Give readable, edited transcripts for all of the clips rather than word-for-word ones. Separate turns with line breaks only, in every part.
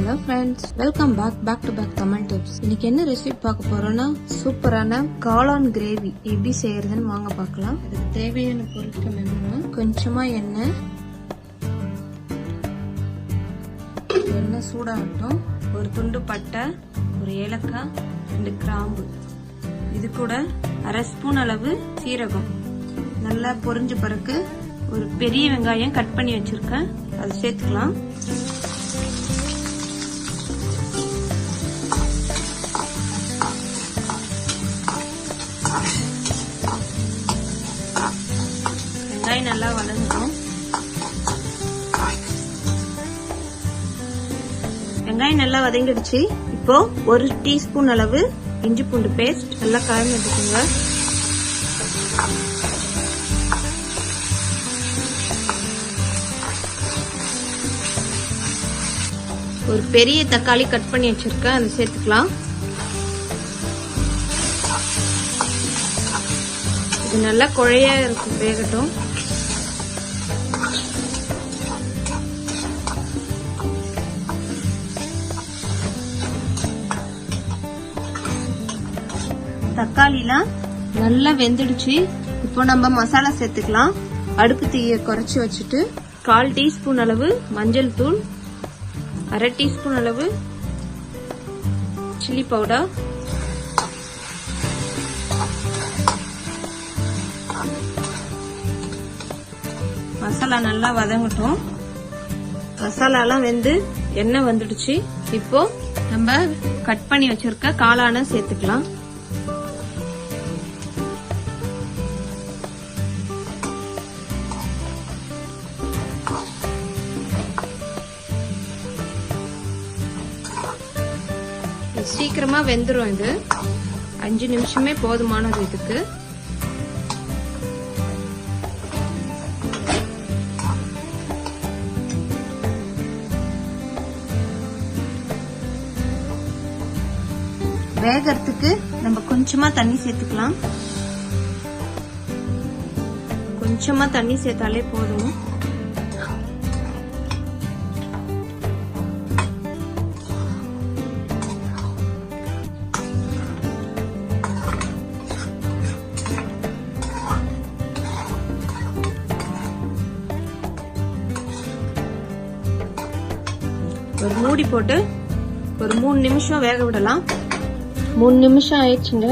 Hello friends, welcome back to back Tamil tips. இன்னைக்கு என்ன recipe பார்க்க போறோம்னா சூப்பரான காளான் கிரேவி எப்படி செய்யறதுன்னு வாங்க பார்க்கலாம். அதுக்கு தேவையான பொருட்கள் என்னன்னா கொஞ்சமா எண்ணெய் சூடாகட்டும், ஒரு துண்டு பட்டை, ஒரு ஏலக்காய், 2 கிராம்பு, இது கூட 1/2 ஸ்பூன் அளவு சீரகம். நல்லா பொரிஞ்ச பிறகு ஒரு பெரிய வெங்காயம் கட் பண்ணி வச்சிருக்கேன், அதை சேர்த்துக்கலாம். வெங்காயம் நல்லா வதங்கணும். வெங்காயம் நல்லா வதங்கிடுச்சு. இப்போ 1 டீஸ்பூன் அளவு இஞ்சி பூண்டு பேஸ்ட் நல்லா கலந்து எடுத்துக்கோங்க. ஒரு பெரிய தக்காளி கட் பண்ணி வச்சிருக்கேன், அதை சேர்த்துக்கலாம். இது நல்லா குழையா இருக்கும், வேகட்டும். தக்காளிலாம் நல்லா வெந்துடுச்சு. இப்போ நம்ம மசாலா சேர்த்துக்கலாம். அடுப்பு தீயை குறைச்சி வச்சுட்டு 1/4 டீஸ்பூன் அளவு மஞ்சள் தூள், 1/2 டீஸ்பூன் அளவு சில்லி பவுடர், மசாலா நல்லா வதங்கட்டும். மசாலாலாம் வெந்து எண்ணெய் வந்துடுச்சு. இப்போ நம்ம கட் பண்ணி வச்சிருக்க காளானை சேர்த்துக்கலாம். சீக்கிரமா வெந்துரும். இது 5 நிமிஷமே போதுமானது இதுக்கு. வேகறதுக்கு நம்ம கொஞ்சமா தண்ணி சேர்த்துக்கலாம். கொஞ்சமா தண்ணி சேர்த்தாலே போதும். ஒரு மூடி போட்டு ஒரு 3 நிமிஷம் வேக விடலாம். 3 நிமிஷம் ஆயிடுச்சுங்க.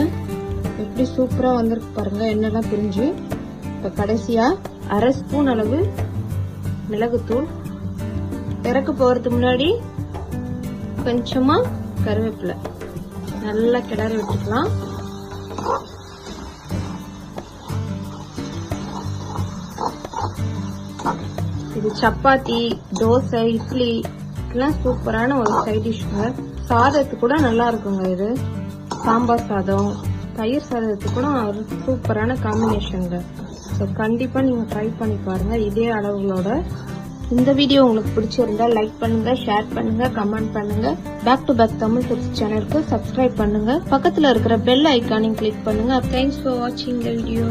எப்படி சூப்பரா வந்திருக்கு பாருங்க, எண்ணெய்லாம் பிரிஞ்சு. இப்ப கடைசியா 1/2 ஸ்பூன் அளவு மிளகுத்தூள், இறக்க போறதுக்கு முன்னாடி கொஞ்சமா கருவேப்பிலை நல்லா கிளறி விட்டுக்கலாம். இது சப்பாத்தி, தோசை, இட்லி எல்லாம் சூப்பரான ஒரு சைட் டிஷ்ங்க. சாதத்துக்கு கூட நல்லா இருக்குங்க. இது சாம்பார் சாதம், தயிர் சாதத்துக்கு கூட ஒரு சூப்பரான காம்பினேஷன்ங்க. ஸோ கண்டிப்பா நீங்க ட்ரை பண்ணி பாருங்க இதே அளவுகளோட. இந்த வீடியோ உங்களுக்கு பிடிச்சிருந்தா லைக் பண்ணுங்க, ஷேர் பண்ணுங்க, கமெண்ட் பண்ணுங்க. Back to back Tamil tips சேனலுக்கு சப்ஸ்கிரைப் பண்ணுங்க. பக்கத்துல இருக்கிற பெல் ஐக்கானையும் கிளிக் பண்ணுங்க. தேங்க்ஸ் ஃபார் வாட்சிங் த வீடியோ.